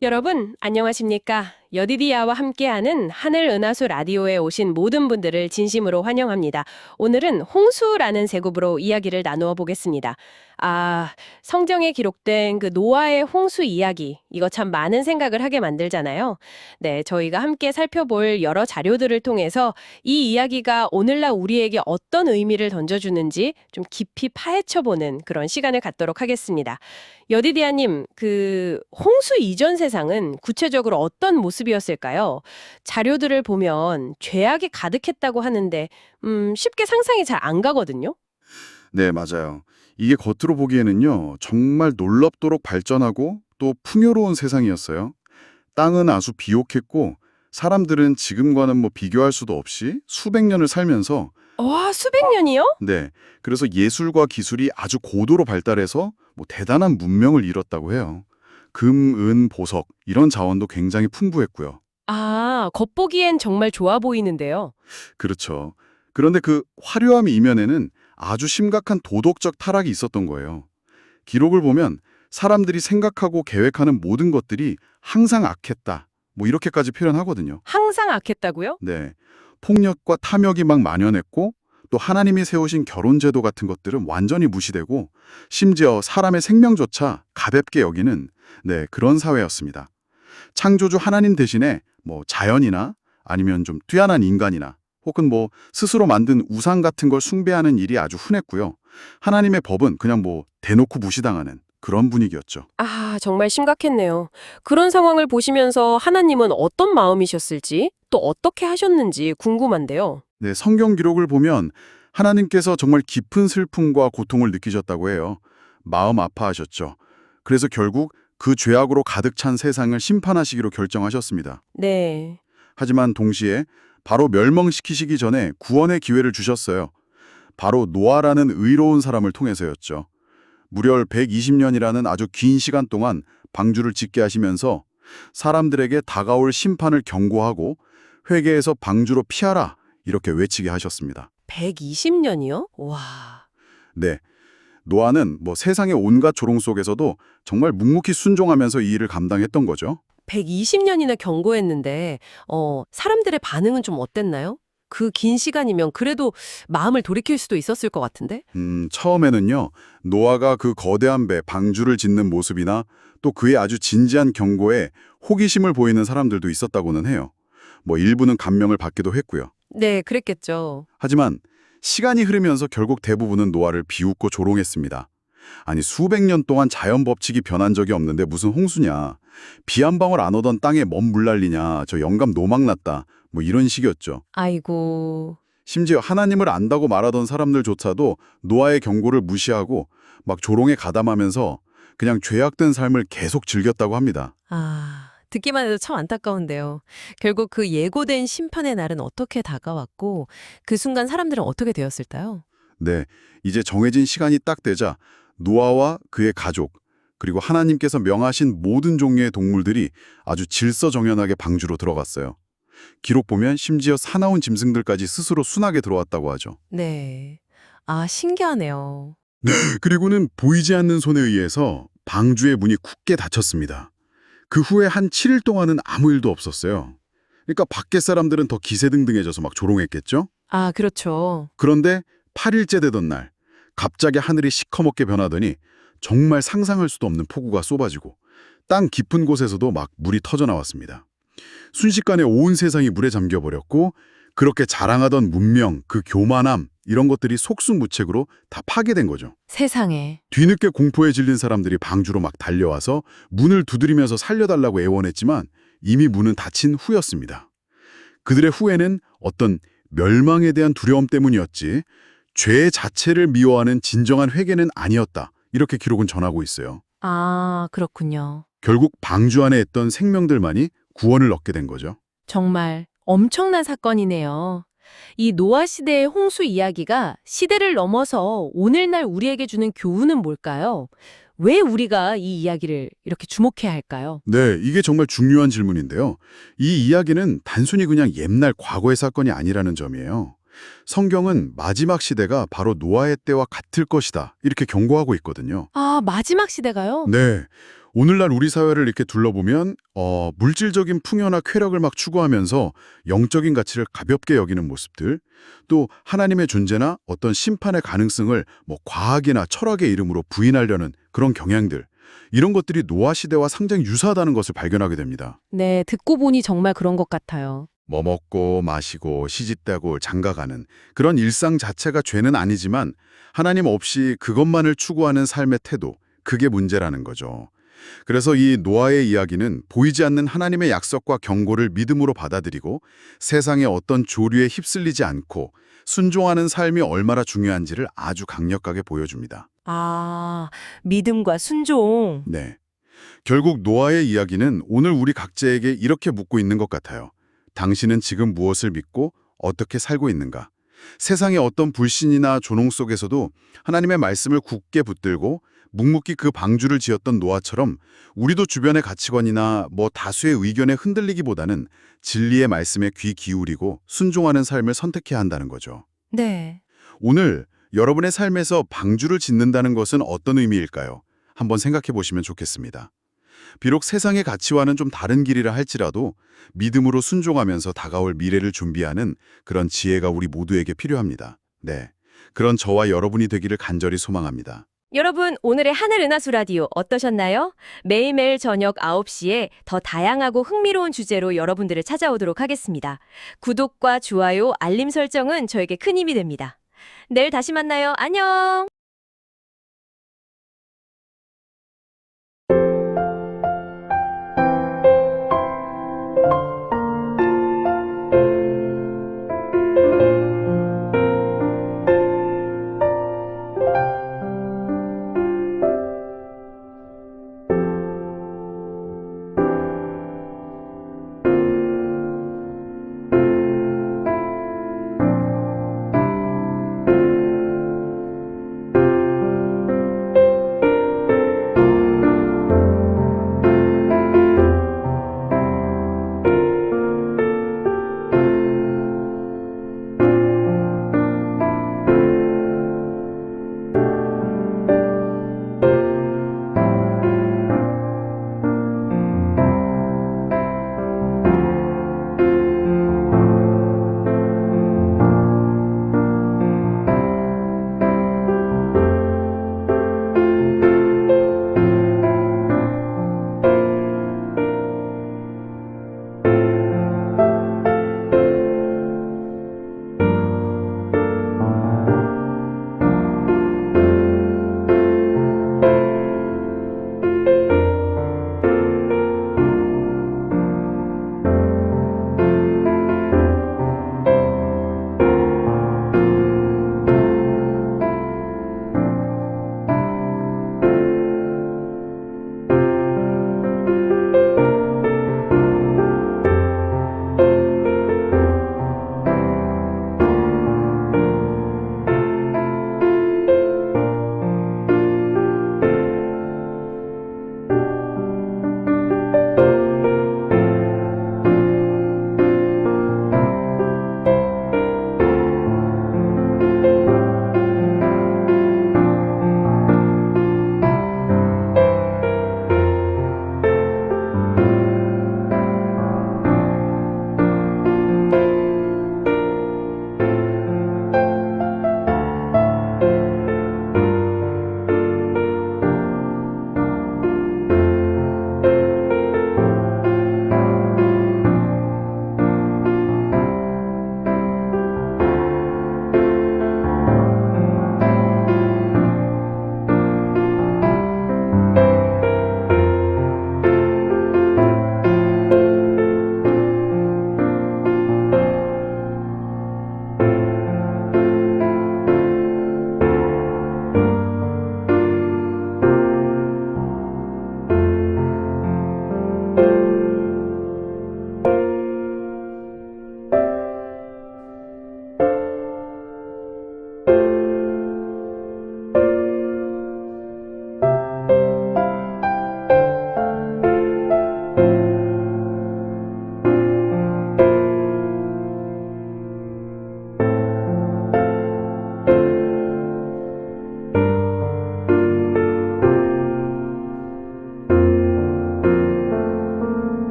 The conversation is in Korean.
여러분, 안녕하십니까? 여디디아와 함께하는 하늘은하수 라디오에 오신 모든 분들을 진심으로 환영합니다. 오늘은 홍수라는 제목으로 이야기를 나누어 보겠습니다. 성경에 기록된 그 노아의 홍수 이야기, 이거 참 많은 생각을 하게 만들잖아요. 네, 저희가 함께 살펴볼 여러 자료들을 통해서 이 이야기가 오늘날 우리에게 어떤 의미를 던져주는지 좀 깊이 파헤쳐보는 그런 시간을 갖도록 하겠습니다. 여디디아님, 그 홍수 이전 세상은 구체적으로 어떤 모습이었을까요? 자료들을 보면 죄악이 가득했다고 하는데 쉽게 상상이 잘 안 가거든요. 네, 맞아요. 이게 겉으로 보기에는요, 정말 놀랍도록 발전하고 또 풍요로운 세상이었어요. 땅은 아주 비옥했고, 사람들은 지금과는 뭐 비교할 수도 없이 수백 년을 살면서, 와, 수백 년이요? 네, 그래서 예술과 기술이 아주 고도로 발달해서 뭐 대단한 문명을 이뤘다고 해요. 금, 은, 보석, 이런 자원도 굉장히 풍부했고요. 겉보기엔 정말 좋아 보이는데요. 그렇죠. 그런데 그 화려함 이면에는 아주 심각한 도덕적 타락이 있었던 거예요. 기록을 보면 사람들이 생각하고 계획하는 모든 것들이 항상 악했다. 뭐 이렇게까지 표현하거든요. 항상 악했다고요? 네. 폭력과 탐욕이 막 만연했고 또 하나님이 세우신 결혼제도 같은 것들은 완전히 무시되고 심지어 사람의 생명조차 가볍게 여기는 그런 사회였습니다. 창조주 하나님 대신에 뭐 자연이나 아니면 좀 뛰어난 인간이나 혹은 뭐 스스로 만든 우상 같은 걸 숭배하는 일이 아주 흔했고요. 하나님의 법은 그냥 뭐 대놓고 무시당하는 그런 분위기였죠. 정말 심각했네요. 그런 상황을 보시면서 하나님은 어떤 마음이셨을지, 또 어떻게 하셨는지 궁금한데요. 네, 성경 기록을 보면 하나님께서 정말 깊은 슬픔과 고통을 느끼셨다고 해요. 마음 아파하셨죠. 그래서 결국 그 죄악으로 가득 찬 세상을 심판하시기로 결정하셨습니다. 네. 하지만 동시에 바로 멸망시키시기 전에 구원의 기회를 주셨어요. 바로 노아라는 의로운 사람을 통해서였죠. 무려 120년이라는 아주 긴 시간 동안 방주를 짓게 하시면서 사람들에게 다가올 심판을 경고하고 회개해서 방주로 피하라 이렇게 외치게 하셨습니다. 120년이요? 와. 네, 노아는 뭐 세상의 온갖 조롱 속에서도 정말 묵묵히 순종하면서 이 일을 감당했던 거죠. 120년이나 경고했는데, 사람들의 반응은 좀 어땠나요? 그 긴 시간이면 그래도 마음을 돌이킬 수도 있었을 것 같은데? 처음에는요, 노아가 그 거대한 배 방주를 짓는 모습이나 또 그의 아주 진지한 경고에 호기심을 보이는 사람들도 있었다고는 해요. 뭐 일부는 감명을 받기도 했고요. 네, 그랬겠죠. 하지만 시간이 흐르면서 결국 대부분은 노아를 비웃고 조롱했습니다. 아니 수백 년 동안 자연 법칙이 변한 적이 없는데 무슨 홍수냐. 비 한 방울 안 오던 땅에 뭔 물 날리냐. 저 영감 노망났다. 뭐 이런 식이었죠. 아이고. 심지어 하나님을 안다고 말하던 사람들조차도 노아의 경고를 무시하고 막 조롱에 가담하면서 그냥 죄악된 삶을 계속 즐겼다고 합니다. 듣기만 해도 참 안타까운데요. 결국 그 예고된 심판의 날은 어떻게 다가왔고, 그 순간 사람들은 어떻게 되었을까요? 네, 이제 정해진 시간이 딱 되자 노아와 그의 가족, 그리고 하나님께서 명하신 모든 종류의 동물들이 아주 질서정연하게 방주로 들어갔어요. 기록 보면 심지어 사나운 짐승들까지 스스로 순하게 들어왔다고 하죠. 네. 신기하네요. 그리고는 보이지 않는 손에 의해서 방주의 문이 굳게 닫혔습니다. 그 후에 한 7일 동안은 아무 일도 없었어요. 그러니까 밖에 사람들은 더 기세등등해져서 막 조롱했겠죠? 그렇죠. 그런데 8일째 되던 날 갑자기 하늘이 시커멓게 변하더니 정말 상상할 수도 없는 폭우가 쏟아지고 땅 깊은 곳에서도 막 물이 터져 나왔습니다. 순식간에 온 세상이 물에 잠겨버렸고 그렇게 자랑하던 문명, 그 교만함 이런 것들이 속수무책으로 다 파괴된 거죠. 세상에. 뒤늦게 공포에 질린 사람들이 방주로 막 달려와서 문을 두드리면서 살려달라고 애원했지만 이미 문은 닫힌 후였습니다. 그들의 후회는 어떤 멸망에 대한 두려움 때문이었지 죄 자체를 미워하는 진정한 회개는 아니었다. 이렇게 기록은 전하고 있어요. 그렇군요. 결국 방주 안에 있던 생명들만이 구원을 얻게 된 거죠. 정말 엄청난 사건이네요. 이 노아 시대의 홍수 이야기가 시대를 넘어서 오늘날 우리에게 주는 교훈은 뭘까요? 왜 우리가 이 이야기를 이렇게 주목해야 할까요? 네, 이게 정말 중요한 질문인데요. 이 이야기는 단순히 그냥 옛날 과거의 사건이 아니라는 점이에요. 성경은 마지막 시대가 바로 노아의 때와 같을 것이다. 이렇게 경고하고 있거든요. 마지막 시대가요? 네, 오늘날 우리 사회를 이렇게 둘러보면 물질적인 풍요나 쾌락을 막 추구하면서 영적인 가치를 가볍게 여기는 모습들, 또 하나님의 존재나 어떤 심판의 가능성을 뭐 과학이나 철학의 이름으로 부인하려는 그런 경향들, 이런 것들이 노아 시대와 상당히 유사하다는 것을 발견하게 됩니다. 네, 듣고 보니 정말 그런 것 같아요. 뭐 먹고 마시고 시집다고 장가가는 그런 일상 자체가 죄는 아니지만 하나님 없이 그것만을 추구하는 삶의 태도, 그게 문제라는 거죠. 그래서 이 노아의 이야기는 보이지 않는 하나님의 약속과 경고를 믿음으로 받아들이고 세상의 어떤 조류에 휩쓸리지 않고 순종하는 삶이 얼마나 중요한지를 아주 강력하게 보여줍니다. 아, 믿음과 순종. 네. 결국 노아의 이야기는 오늘 우리 각자에게 이렇게 묻고 있는 것 같아요. 당신은 지금 무엇을 믿고 어떻게 살고 있는가? 세상의 어떤 불신이나 조롱 속에서도 하나님의 말씀을 굳게 붙들고 묵묵히 그 방주를 지었던 노아처럼 우리도 주변의 가치관이나 뭐 다수의 의견에 흔들리기보다는 진리의 말씀에 귀 기울이고 순종하는 삶을 선택해야 한다는 거죠. 네. 오늘 여러분의 삶에서 방주를 짓는다는 것은 어떤 의미일까요? 한번 생각해 보시면 좋겠습니다. 비록 세상의 가치와는 좀 다른 길이라 할지라도 믿음으로 순종하면서 다가올 미래를 준비하는 그런 지혜가 우리 모두에게 필요합니다. 네, 그런 저와 여러분이 되기를 간절히 소망합니다. 여러분, 오늘의 하늘 은하수 라디오 어떠셨나요? 매일매일 저녁 9시에 더 다양하고 흥미로운 주제로 여러분들을 찾아오도록 하겠습니다. 구독과 좋아요, 알림 설정은 저에게 큰 힘이 됩니다. 내일 다시 만나요. 안녕!